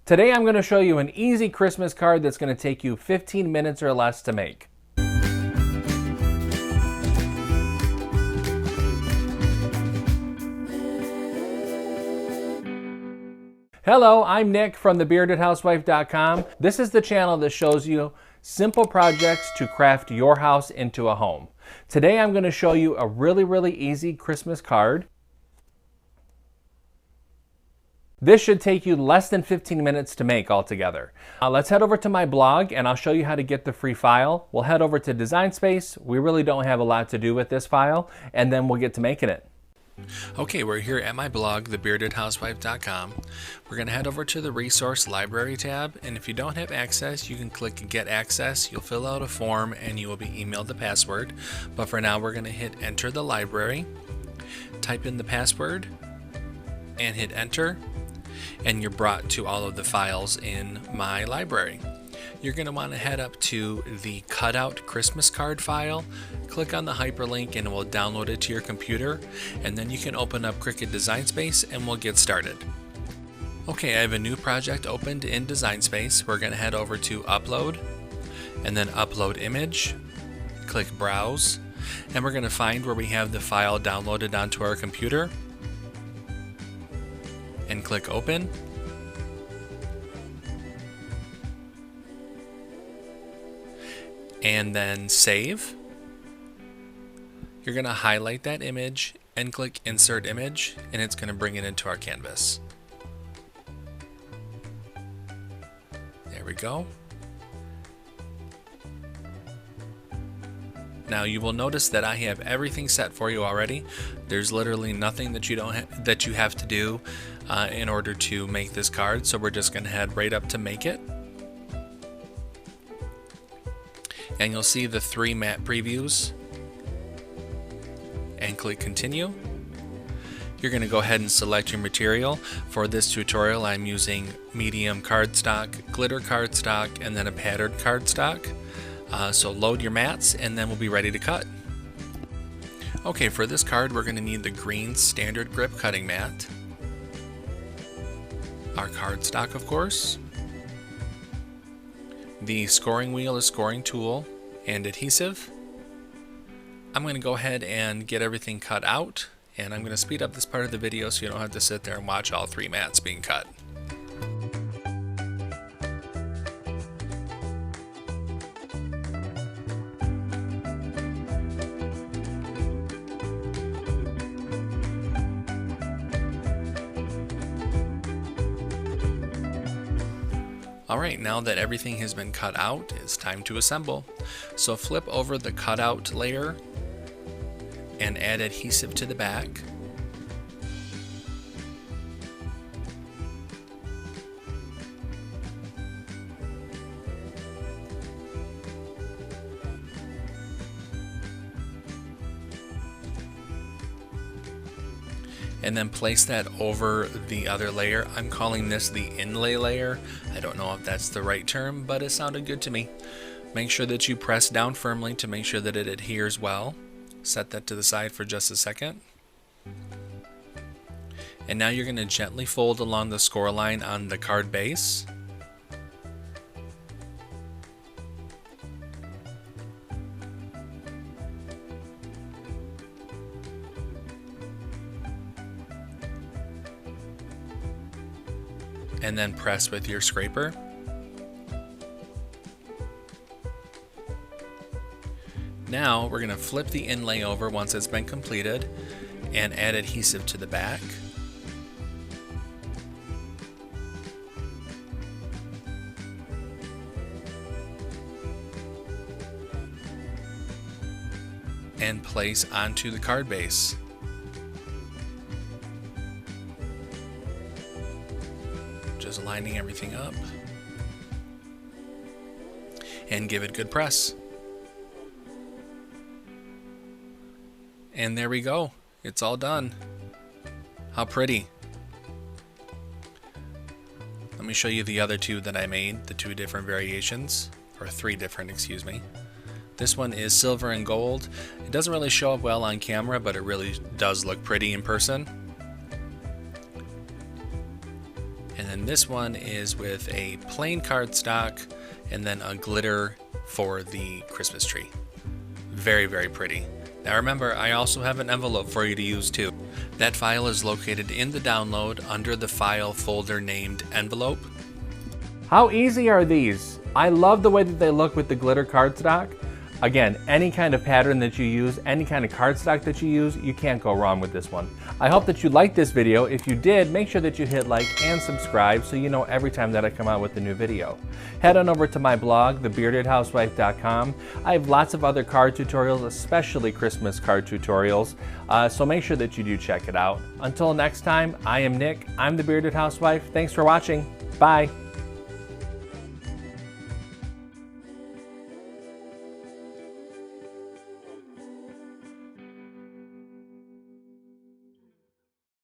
Today I'm going to show you an easy Christmas card that's going to take you 15 minutes or less to make. Hello, I'm Nick from thebeardedhousewife.com. This is the channel that shows you simple projects to craft your house into a home. Today I'm going to show you a really easy Christmas card. This should take you less than 15 minutes to make altogether. Let's head over to my blog and I'll show you how to get the free file. We'll head over to Design Space. We really don't have a lot to do with this file, and then we'll get to making it. Okay, we're here at my blog, thebeardedhousewife.com. We're going to head over to the Resource Library tab, and if you don't have access, you can click Get Access. You'll fill out a form and you will be emailed the password. But for now, we're going to hit Enter the Library, type in the password, and hit Enter, and you're brought to all of the files in my library. You're going to want to head up to the CUTOUT Christmas card file, click on the hyperlink and it will download it to your computer, and then you can open up Cricut Design Space and we'll get started. Okay, I have a new project opened in Design Space. We're going to head over to Upload and then Upload Image, click Browse, and we're going to find where we have the file downloaded onto our computer and click Open. And then save. You're going to highlight that image and click Insert Image, and it's going to bring it into our canvas. There we go. Now you will notice that I have everything set for you already. There's literally nothing that you have to do in order to make this card, so we're just going to head right up to make it. And you'll see the 3 matte previews and click Continue. You're going to go ahead and select your material. For this tutorial I'm using medium cardstock, glitter cardstock, and then a patterned cardstock. So load your mats and then we'll be ready to cut. Okay, for this card we're going to need the green standard grip cutting mat, our cardstock of course, the scoring wheel, a scoring tool, and adhesive. I'm going to go ahead and get everything cut out, and I'm going to speed up this part of the video so you don't have to sit there and watch all 3 mats being cut. Alright, now that everything has been cut out, it's time to assemble. So flip over the cutout layer and add adhesive to the back. And then place that over the other layer. I'm calling this the inlay layer. I don't know if that's the right term, but it sounded good to me. Make sure that you press down firmly to make sure that it adheres well. Set that to the side for just a second. And now you're going to gently fold along the score line on the card base. And then press with your scraper. Now we're going to flip the inlay over once it's been completed and add adhesive to the back. And place onto the card base. Just lining everything up and give it a good press. And there we go. It's all done. How pretty. Let me show you the other 2 that I made, the 2 different variations, or 3 different, excuse me. This one is silver and gold. It doesn't really show up well on camera, but it really does look pretty in person. And then and this one is with a plain cardstock and then a glitter for the Christmas tree. Very, very pretty. Now remember, I also have an envelope for you to use too. That file is located in the download under the file folder named envelope. How easy are these? I love the way that they look with the glitter cardstock. Again, any kind of pattern that you use, any kind of cardstock that you use, you can't go wrong with this one. I hope that you liked this video. If you did, make sure that you hit like and subscribe so you know every time that I come out with a new video. Head on over to my blog, thebeardedhousewifeCom. I have lots of other card tutorials, especially Christmas card tutorials, so make sure that you do check it out. Until next time, I am Nick. I'm the Bearded Housewife. Thanks for watching. Bye.